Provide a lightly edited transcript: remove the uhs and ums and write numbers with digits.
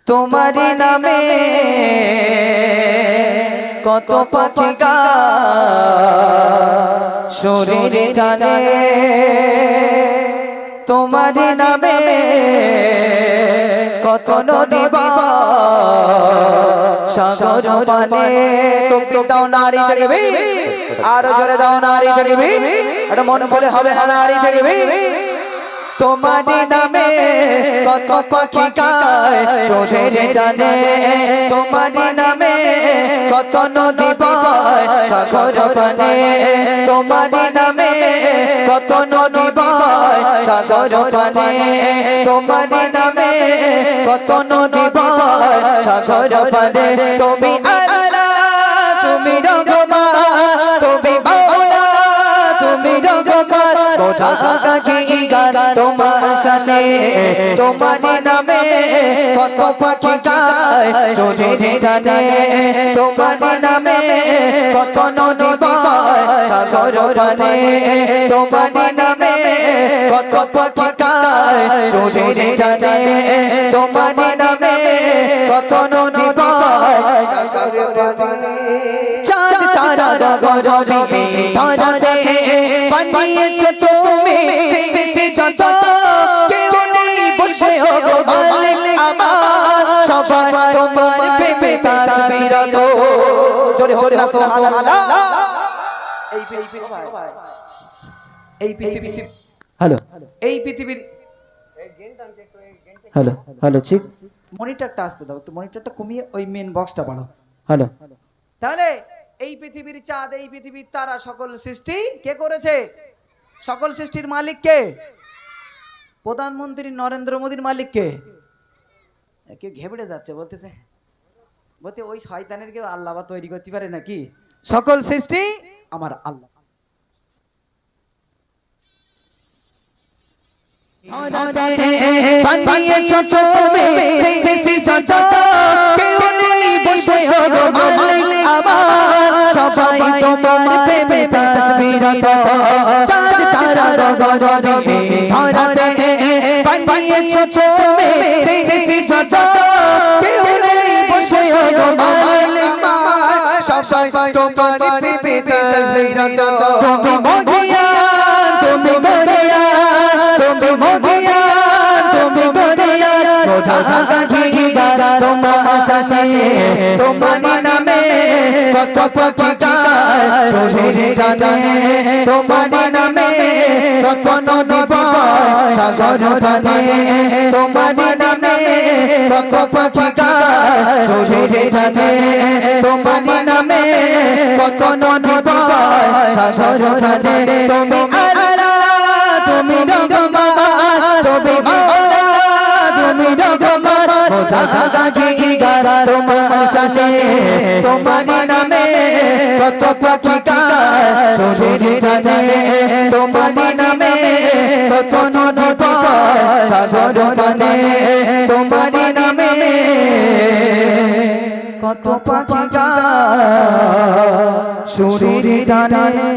তোমারি নামে কত পাখি গায় শরীরে টানে তোমারি নামে কত নদী সাগর পানে তোকে দাও নারী দেখবি আরো জোরে দাও নারী দেখবি এটা মন বলে হবে না নারী দেখবি তোমারি নামে কত পাখি গায় শরীরে টানে তোমারি নামে কত নদী বয় সাগর পানে তোমারি নামে কত নদী বয় সাগর পানে তোমারি নামে কত নদী বয় সাগর পানে তুমি আল্লাহ তুমি রহমান তুমি মাওলা তুমি রহমান মোটা কি গান তোমার শানে তোমারি নামে কত পাখি গায় শরীরে টানে তোমারি নামে কত নদী বয় সাগর পানে তোমারি নামে কত পাখি গায় শরীরে টানে তোমারি নামে কত নদী বয় সাগর পানে চাঁদ তারা গগনে ধরাতে বানিয়েছো তুমি সৃষ্টি যত কেউ নেই বসে গো মালিক আমার সবাই তোমার প্রেমে তাসবিরত জোরে হোক না সুবহানাল্লাহ এই পৃথিবী হ্যালো এই পৃথিবীর হ্যালো হ্যালো ঠিক মনিটরটা আসতে দাও একটু মনিটরটা কমিয়ে ওই মেন বক্সটা বাড়াও হ্যালো তাহলে এই পৃথিবীর চাঁদ এই পৃথিবীর তারা সকল সৃষ্টি কে করেছে সকল সৃষ্টির মালিক কে প্রধানমন্ত্রী নরেন্দ্র মোদীর মালিক কে কেউ ঘেবড়ে যাচ্ছে বলতেছে বলতে ওই শয়তানের কেউ আল্লাহ বা তৈরি করতে পারে নাকি সকল সৃষ্টি আমার আল্লাহ বানিয়েছো তুমি সৃষ্টি যত কেউ নেই বসে গো মালিক আমার সবাই তোমার প্রেমে তাসবিরত চাঁদ তারা গগনে ধরাতে বানিয়েছো তুমি সৃষ্টি যত কেউ নেই বসে গো মালিক আমার সবাই তোমার প্রেমে তাসবিরত তুমি মগিয়া তুমি গরিয়া তুমি মগিয়া তুমি গরিয়া মোটা কি গারা তোমার শানে তোমারি নামে কত পাখি গায় শরীরে টানে তোমারি নামে কত নদী বয় সাগর পানে তোমারি নামে কত পাখি গায় শরীরে টানে তোমারি নামে কত নদী বয় সাগর পানে তুমি আল্লাহ তুমি রহমান তুমি মাওলা তুমি রহমান মোটা কি গারা তোমার শানে তোমারি নামে কত পাখি গায় শরীরে টানে তোমারি নামে কত নদী বয় সাগর পানে তোমারি নামে কত পাখি গায় শরীরে টানে।